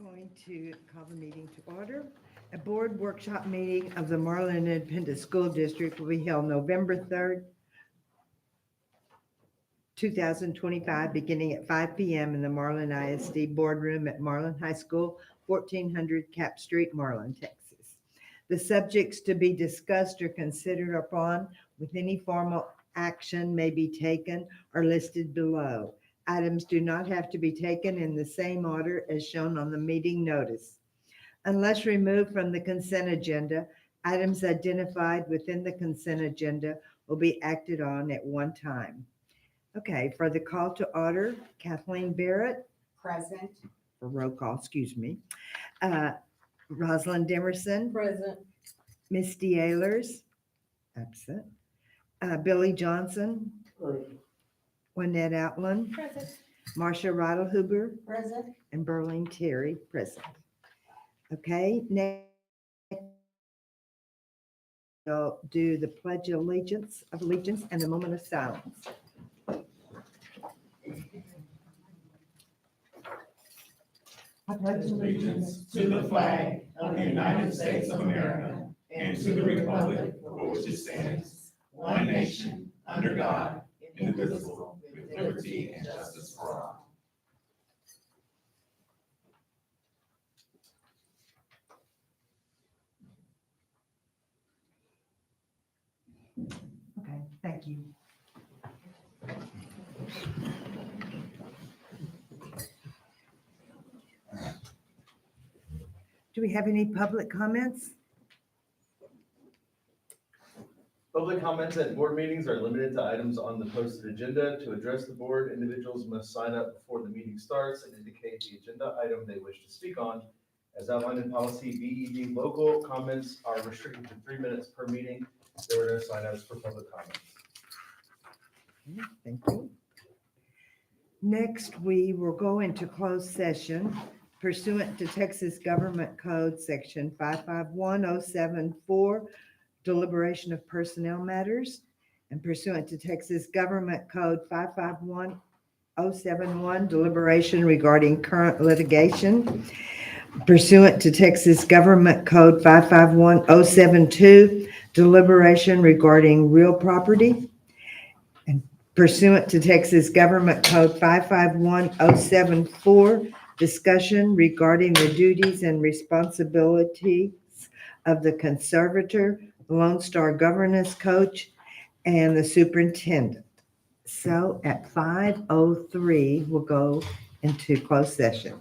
Going to call the meeting to order. A board workshop meeting of the Marlin Independent School District will be held November 3rd, 2025, beginning at 5 p.m. in the Marlin ISD Boardroom at Marlin High School, 1400 Cap Street, Marlin, Texas. The subjects to be discussed or considered upon with any formal action may be taken are listed below. Items do not have to be taken in the same order as shown on the meeting notice. Unless removed from the consent agenda, items identified within the consent agenda will be acted on at one time. Okay, for the call to order, Kathleen Barrett, Present. for roll call, excuse me. Rosalind Demerson, Present. Misty Ehlers, absent. Billy Johnson, Lynette Outland, Present. Marcia Rottelhuber, Present. and Berlin Terry, present. Okay, next we'll do the Pledge of Allegiance and a moment of silence. I pledge Allegiance to the flag of the United States of America and to the republic for which it stands, one nation, under God, indivisible, with liberty and justice for all. Okay, thank you. Do we have any public comments? Public comments at board meetings are limited to items on the posted agenda. To address the board, individuals must sign up before the meeting starts and indicate the agenda item they wish to speak on. As outlined in policy BED, local comments are restricted to 3 minutes per meeting. There were no sign-ups for public comments. Okay, thank you. Next, we will go into closed session pursuant to Texas Government Code Section 551074, deliberation of personnel matters, and pursuant to Texas Government Code 551071, deliberation regarding current litigation, pursuant to Texas Government Code 551072, deliberation regarding real property, and pursuant to Texas Government Code 551074, discussion regarding the duties and responsibilities of the conservator, Lone Star governance coach, and the superintendent. So at 5:03, we'll go into closed session.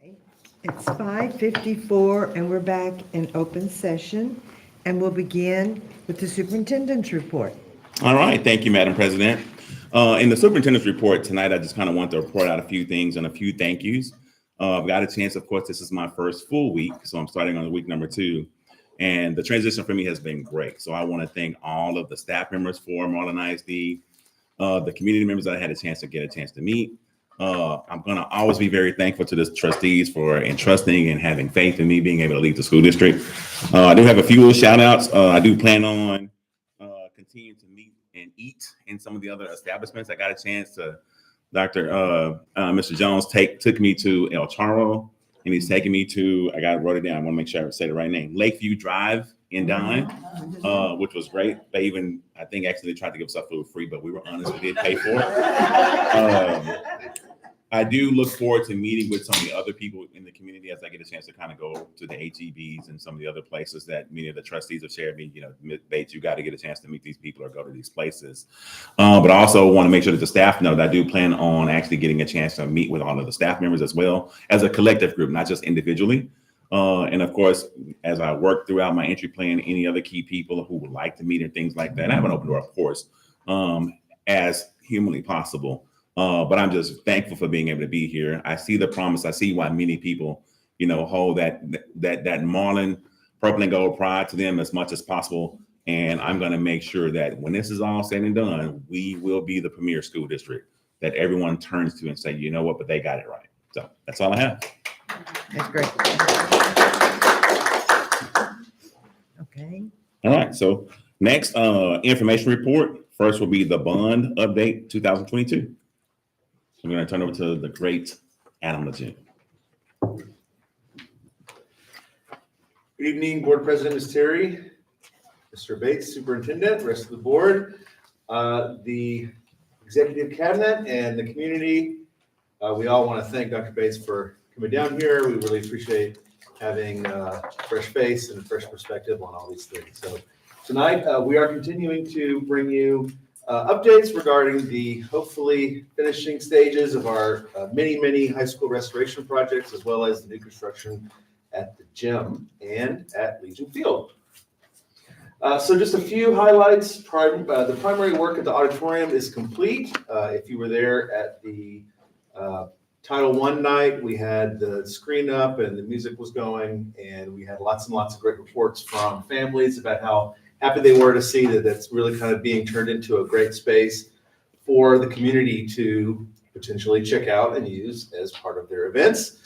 It's 5:54 and we're back in open session, and we'll begin with the superintendent's report. All right, thank you, Madam President. In the superintendent's report tonight, I just kind of want to report out a few things and a few thank yous. I've got a chance, of course, this is my first full week, so I'm starting on week number 2. And the transition for me has been great. So I want to thank all of the staff members for Marlin ISD, the community members that I had a chance to meet. I'm going to always be very thankful to the trustees for entrusting and having faith in me being able to lead the school district. I do have a few little shout outs. I do plan on continuing to meet and eat in some of the other establishments. I got a chance to, Mr. Jones took me to El Charro, and he's taking me to, wrote it down. I want to make sure I say the right name, Lakeview Drive in Dine, which was great. They even, I think, actually tried to give us our food free, but we were honest, we did pay for it. I do look forward to meeting with some of the other people in the community as I get a chance to kind of go to the HEBs and some of the other places that many of the trustees have shared me. You know, Bates, you got to get a chance to meet these people or go to these places. But I also want to make sure that the staff know that I do plan on actually getting a chance to meet with all of the staff members as well as a collective group, not just individually. And of course, as I work throughout my entry plan, any other key people who would like to meet and things like that, I have an open door, of course, as humanly possible. But I'm just thankful for being able to be here. I see the promise. I see why many people, you know, hold that Marlin purple and gold pride to them as much as possible. And I'm going to make sure that when this is all said and done, we will be the premier school district that everyone turns to and say, you know what, but they got it right. So that's all I have. That's great. Okay. All right. So next information report. First will be the bond update 2022. I'm going to turn over to the great Adam Lejeune. Good evening, Board President Ms. Terry, Mr. Bates, Superintendent, rest of the board, the Executive Cabinet, and the community. We all want to thank Dr. Bates for coming down here. We really appreciate having a fresh face and a fresh perspective on all these things. So tonight, we are continuing to bring you updates regarding the hopefully finishing stages of our many high school restoration projects, as well as the new construction at the gym and at Legion Field. So just a few highlights. The primary work at the auditorium is complete. If you were there at the Title I night, we had the screen up and the music was going, and we had lots and lots of great reports from families about how happy they were to see that that's really kind of being turned into a great space for the community to potentially check out and use as part of their events.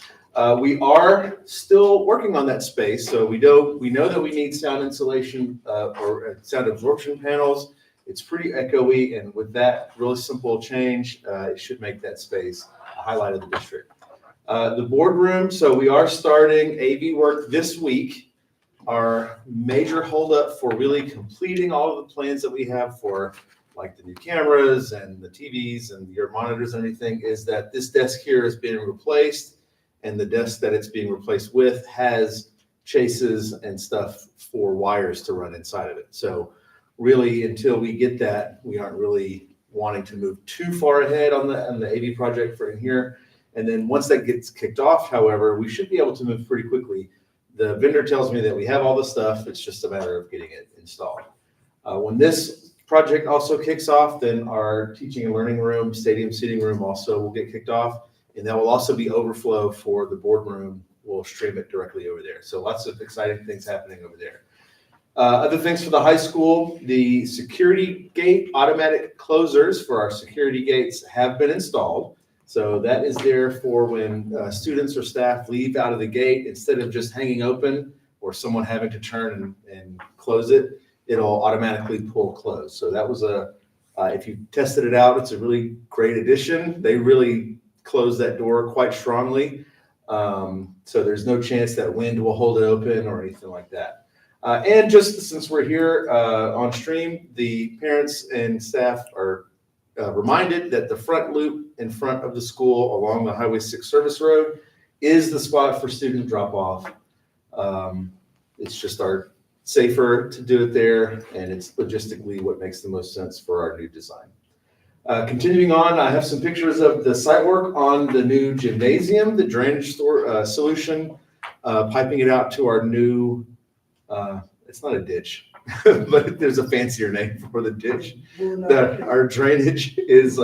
We are still working on that space, so we know that we need sound insulation or sound absorption panels. It's pretty echoey, and with that really simple change, it should make that space a highlight of the district. The boardroom, so we are starting AV work this week. Our major holdup for really completing all of the plans that we have for like the new cameras and the TVs and your monitors and everything is that this desk here is being replaced, and the desk that it's being replaced with has chases and stuff for wires to run inside of it. So really, until we get that, we aren't really wanting to move too far ahead on the AV project for in here. And then once that gets kicked off, however, we should be able to move pretty quickly. The vendor tells me that we have all the stuff. It's just a matter of getting it installed. When this project also kicks off, then our teaching and learning room, stadium seating room also will get kicked off. And that will also be overflow for the boardroom. We'll stream it directly over there. So lots of exciting things happening over there. Other things for the high school, the security gate automatic closers for our security gates have been installed. So that is there for when students or staff leave out of the gate, instead of just hanging open or someone having to turn and close it, it'll automatically pull close. So that was if you tested it out, it's a really great addition. They really close that door quite strongly. So there's no chance that wind will hold it open or anything like that. And just since we're here on stream, the parents and staff are reminded that the front loop in front of the school along the Highway 6 service road is the spot for student drop off. It's just safer to do it there, and it's logistically what makes the most sense for our new design. Continuing on, I have some pictures of the site work on the new gymnasium, the drainage solution, piping it out to our new, it's not a ditch, but there's a fancier name for the ditch. Our drainage is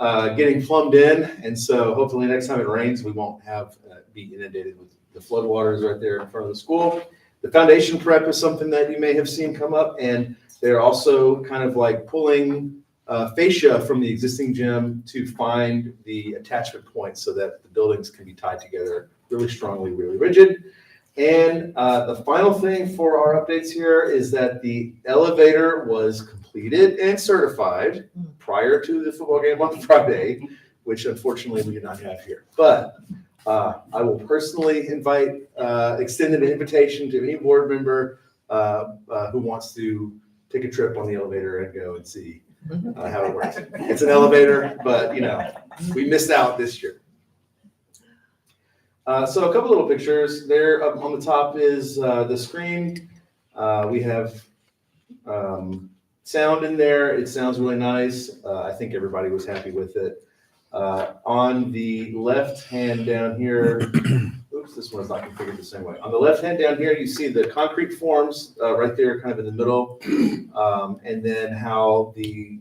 getting plumbed in, and so hopefully next time it rains, we won't have be inundated with the floodwaters right there in front of the school. The foundation prep is something that you may have seen come up, and they're also kind of like pulling fascia from the existing gym to find the attachment points so that the buildings can be tied together really strongly, really rigid. And the final thing for our updates here is that the elevator was completed and certified prior to the football game on Friday, which unfortunately we did not have here. But I will personally extend an invitation to any board member who wants to take a trip on the elevator and go and see how it works. It's an elevator, but we missed out this year. So a couple little pictures there. Up on the top is the screen. We have sound in there. It sounds really nice. I think everybody was happy with it. On the left hand down here, oops, this one's not configured the same way. On the left hand down here, you see the concrete forms right there kind of in the middle. And then how the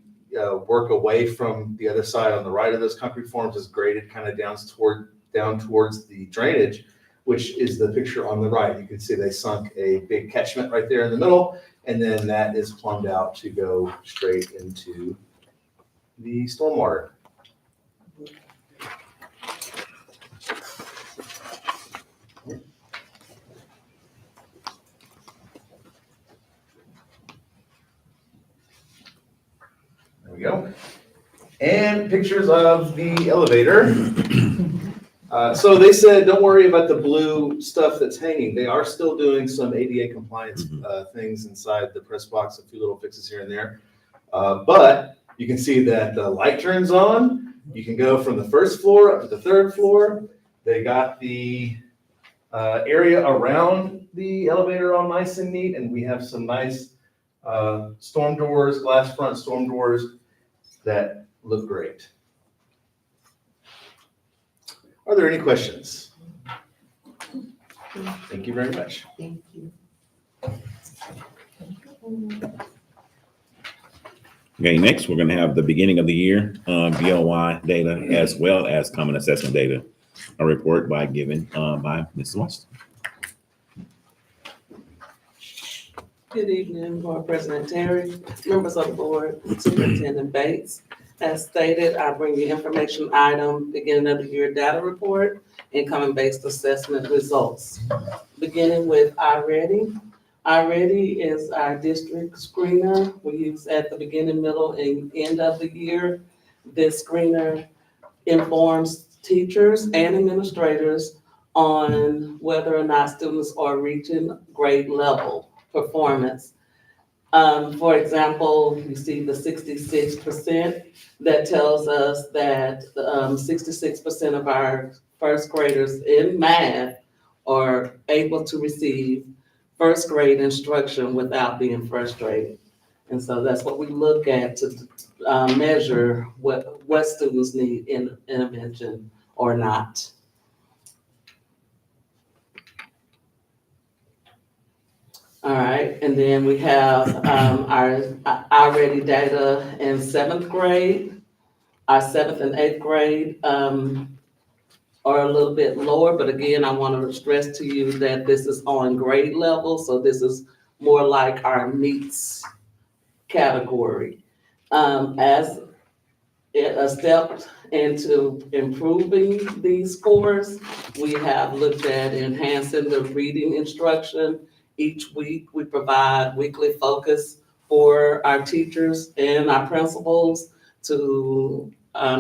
work away from the other side on the right of those concrete forms is graded kind of down towards the drainage, which is the picture on the right. You can see they sunk a big catchment right there in the middle, and then that is plumbed out to go straight into the stormwater. There we go. And pictures of the elevator. So they said, don't worry about the blue stuff that's hanging. They are still doing some ADA compliance things inside the press box, a few little fixes here and there. But you can see that the light turns on. You can go from the first floor up to the third floor. They got the area around the elevator all nice and neat, and we have some nice storm doors, glass front storm doors that look great. Are there any questions? Thank you very much. Thank you. Okay, next, we're gonna have the beginning of the year BOY data as well as common assessment data. A report given by Mrs. Washington. Good evening, Board President Terry, members of the board, Superintendent Bates. As stated, I bring you information item, beginning of the year data report, income-based assessment results. Beginning with iReady. iReady is our district screener we use at the beginning, middle, and end of the year. This screener informs teachers and administrators on whether or not students are reaching grade level performance. For example, you see the 66%. That tells us that 66% of our first graders in math are able to receive first grade instruction without being frustrated. And so that's what we look at to measure what students need in intervention or not. All right, and then we have our iReady data in seventh grade. Our seventh and eighth grade are a little bit lower, but again, I want to stress to you that this is on grade level, so this is more like our meets category. As a step into improving these scores, we have looked at enhancing the reading instruction. Each week, we provide weekly focus for our teachers and our principals to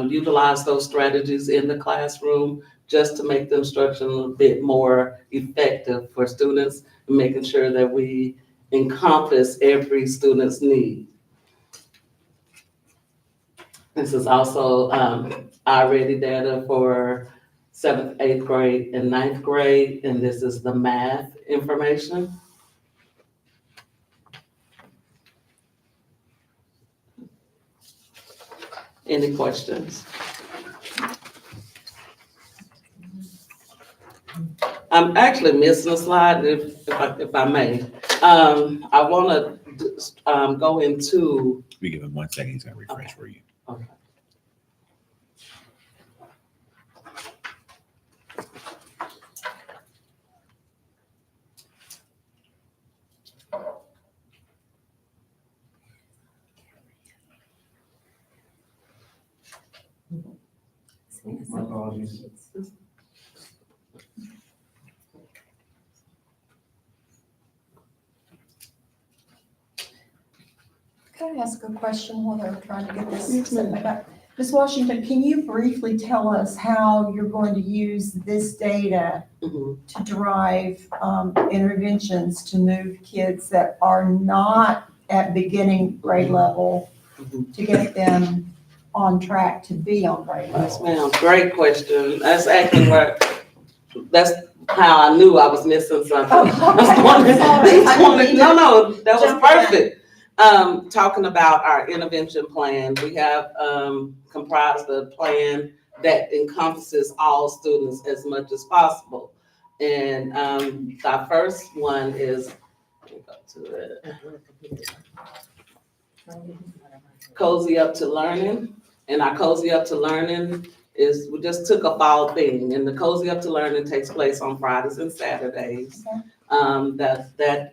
utilize those strategies in the classroom just to make the instruction a little bit more effective for students, and making sure that we encompass every student's need. This is also iReady data for 7th, 8th grade, and 9th grade, and this is the math information. Any questions? I'm actually missing a slide, if I may. I wanna, go into, We give him 1 second, he's gonna refresh for you. okay. My apologies. Can I ask a question while they're trying to get Yes, this ma'am. set back? Ms. Washington, can you briefly tell us how you're going to use this data Mhm. to drive interventions to move kids that are not at beginning grade level Mhm. to get them on track to be on grade Yes, level? ma'am, great question. That's actually that's how I knew I was missing something. Oh, okay. Sorry. No, that was Jump in. perfect. Talking about our intervention plan, we have, comprised a plan that encompasses all students as much as possible. And, our first one is, let me go to it. Cozy Up to Learning. And our Cozy Up to Learning is, we just took a fall theme, and the Cozy Up to Learning takes place on Fridays and Saturdays. That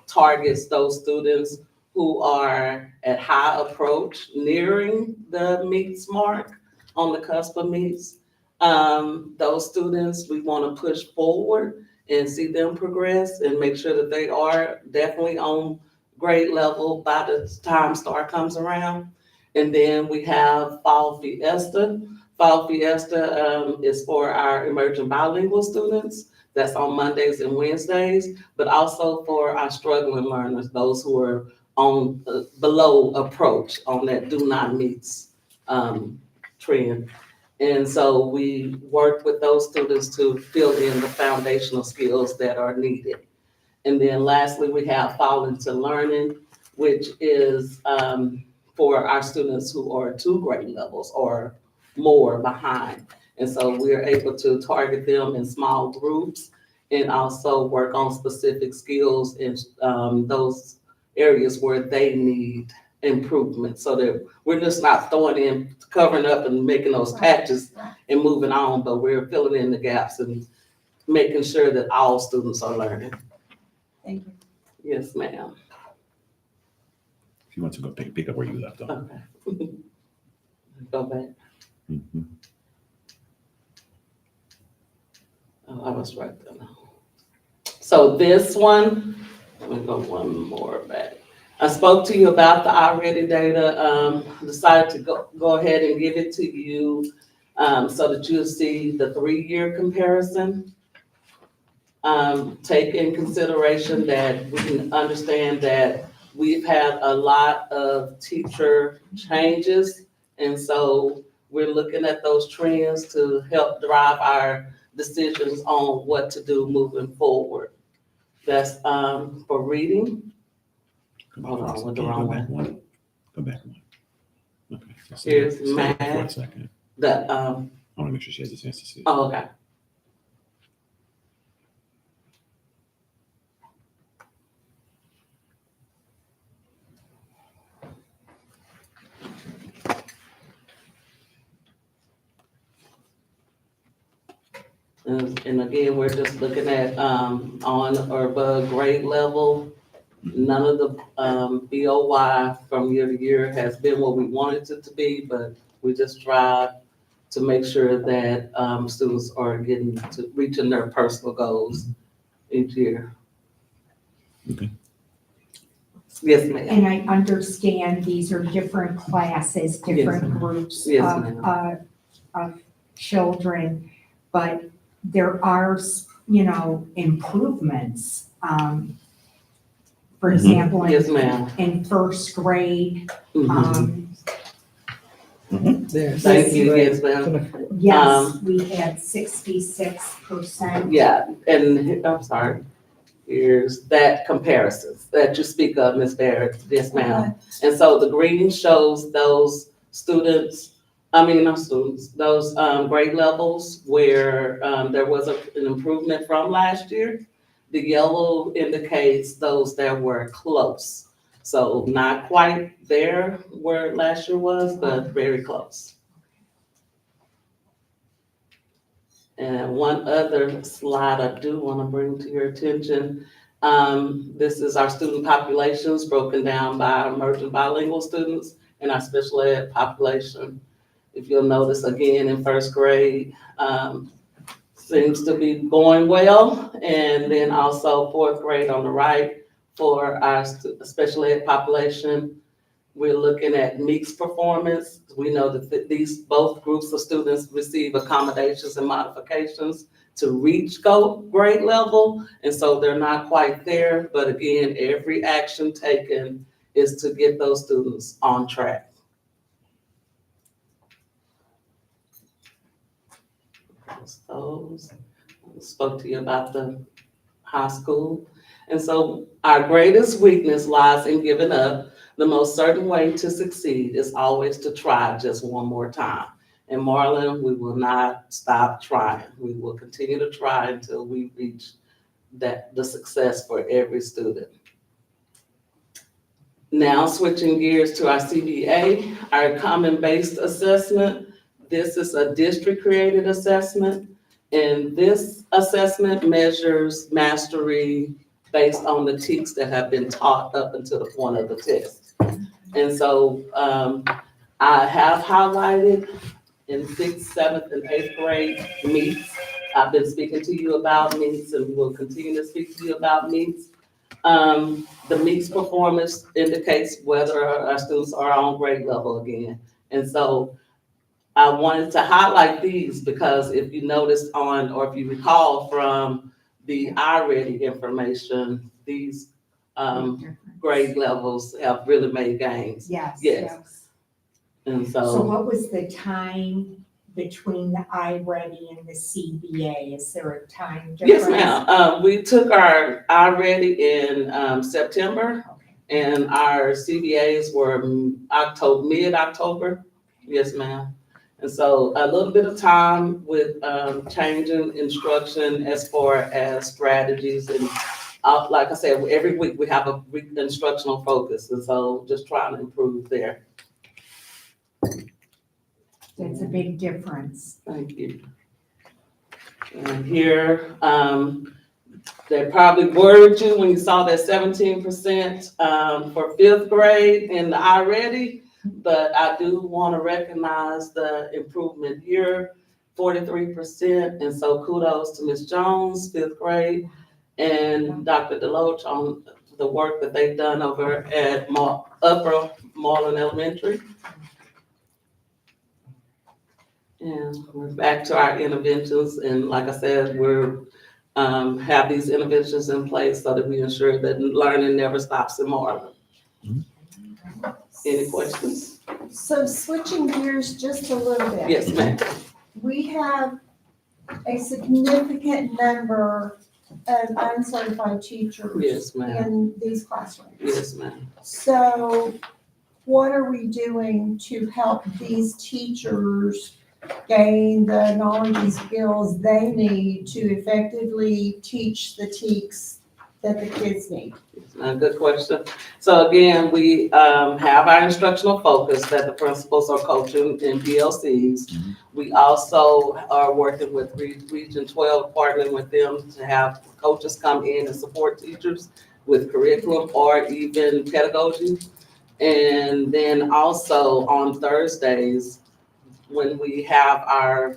targets those students who are at high approach, nearing the meets mark, on the cusp of meets. Those students, we want to push forward and see them progress and make sure that they are definitely on grade level by the time STAR comes around. And then we have Fall Fiesta. Fall Fiesta is for our emerging bilingual students. That's on Mondays and Wednesdays, but also for our struggling learners, those who are on below approach on that do not meets trend. And so we work with those students to fill in the foundational skills that are needed. And then lastly, we have Fall Into Learning, which is for our students who are 2 grade levels or more behind. And so we're able to target them in small groups and also work on specific skills in those areas where they need improvement, so that we're just not throwing in, covering up and making those patches and moving on, but we're filling in the gaps and making sure that all students are learning. Thank you. Yes, ma'am. If you want to go pick up where you left off. Okay. Go back. Mhm. Oh, I was right there now. So this one, let me go one more back. I spoke to you about the iReady data, decided to go ahead and give it to you so that you'll see the 3-year comparison. Take in consideration that we can understand that we've had a lot of teacher changes. And so we're looking at those trends to help drive our decisions on what to do moving forward. That's for reading. Go back Hold on, one. with the Can you wrong go back one. one. Go back one. Okay. Just Here's stay there for a math. second. The, I want to make sure she has a chance to see. oh, okay. And again, we're just looking at, on or above grade level. None of the, BOY from year to year has been what we wanted it to be, but we just strive to make sure that, students are getting to reaching their personal goals each year. Okay. Yes, ma'am. And I understand these are different classes, different ma'am. groups Yes, of children, but there are, improvements. For Mhm. example, Yes, ma'am. in first grade, Mhm. There's Thank you, yes, ma'am. yes, we had 66%. Yeah, and I'm sorry, here's that comparisons that you speak of, Ms. Barrett, yes, ma'am. And so the green shows those those grade levels where there was an improvement from last year. The yellow indicates those that were close. So not quite there where last year was, but very close. And one other slide I do want to bring to your attention. This is our student populations broken down by emerging bilingual students and our special ed population. If you'll notice again in first grade, seems to be going well. And then also fourth grade on the right for our special ed population. We're looking at mixed performance. We know that these both groups of students receive accommodations and modifications to reach grade level. And so they're not quite there, but again, every action taken is to get those students on track. Those, I spoke to you about the high school. And so our greatest weakness lies in giving up. The most certain way to succeed is always to try just one more time. In Marlin, we will not stop trying. We will continue to try until we reach the success for every student. Now switching gears to our CBA, our common-based assessment. This is a district-created assessment, and this assessment measures mastery based on the TEKS that have been taught up until the point of the test. And so I have highlighted in 6th, 7th, and 8th grade meets. I've been speaking to you about meets and will continue to speak to you about meets. The meets performance indicates whether our students are on grade level again. And so I wanted to highlight these because if you noticed or if you recall from the iReady information, these grade levels have really made gains. Yes. Yes. And So what was the time between the iReady and the CBA? Is there a time difference? Yes, ma'am. We took our iReady in September, Okay. and our CBAs were mid-October. Yes, ma'am. And so a little bit of time with changing instruction as far as strategies and like I said, every week we have a instructional focus, and so just trying to improve there. That's a big difference. Thank you. And here, they probably worried you when you saw that 17% for 5th grade in the iReady, but I do want to recognize the improvement here, 43%. And so kudos to Ms. Jones, 5th grade, and Dr. Deloach on the work that they've done over at Upper Marlin Elementary. And we're back to our interventions, and like I said, we're have these interventions in place so that we ensure that learning never stops in Marlin. Any questions? So switching gears just a little bit. Yes, ma'am. We have a significant number of uncertified teachers Yes, ma'am. in these classrooms. Yes, ma'am. So what are we doing to help these teachers gain the knowledge and skills they need to effectively teach the TEKS that the kids need? Good question. So again, we have our instructional focus that the principals are coaching in PLCs. Mhm. We also are working with Region 12, partnering with them to have coaches come in and support teachers with curriculum or even pedagogy. And then also on Thursdays, when we have our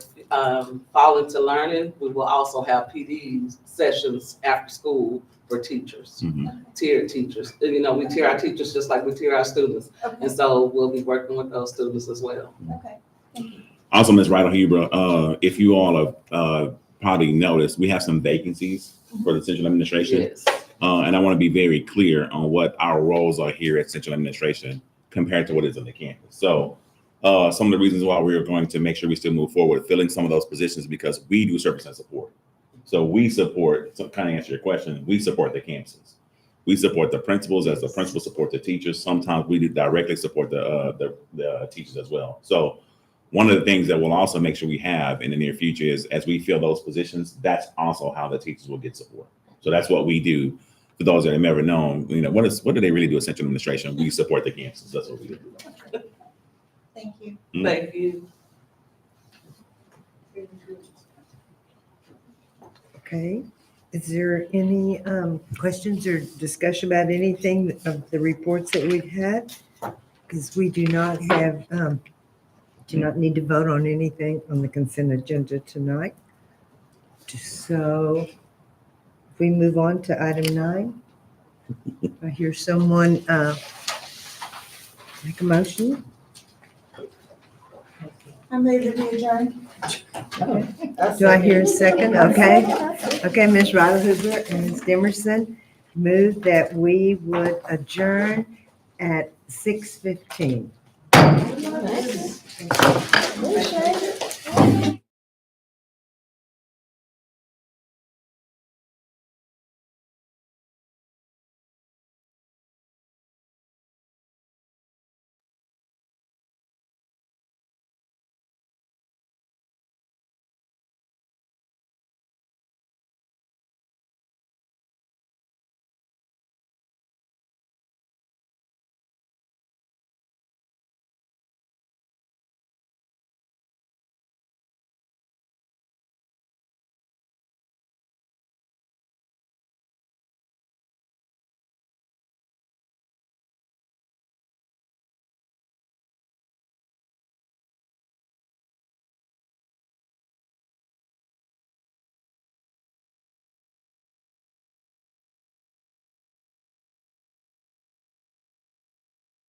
Fall Into Learning, we will also have PD sessions after school for teachers, Mhm. tiered teachers. And, you know, we tier our teachers just like we tier our students. Okay, And so we'll be working with those students as well. okay, thank you. Also, Ms. Ryder-Huber, if you all have probably noticed, we have some vacancies for the central administration. Yes. And I want to be very clear on what our roles are here at central administration compared to what is on the campus. So some of the reasons why we are going to make sure we still move forward, filling some of those positions, because we do service and support. So we support, so kind of answer your question, we support the campuses. We support the principals as the principals support the teachers. Sometimes we do directly support the teachers as well. So one of the things that we'll also make sure we have in the near future is as we fill those positions, that's also how the teachers will get support. So that's what we do. For those that have never known, what do they really do at Central Administration? We support the campuses. That's what we do. Thank you. Thank you. Okay, is there any questions or discussion about anything of the reports that we've had? Because we do not have, do not need to vote on anything on the consent agenda tonight. So if we move on to item 9, I hear someone make a motion. I move that we adjourn. Do I hear a second? Okay. Okay, Ms. Riley Hoover and Ms. Demerson move that we would adjourn at 6:15. Appreciate it.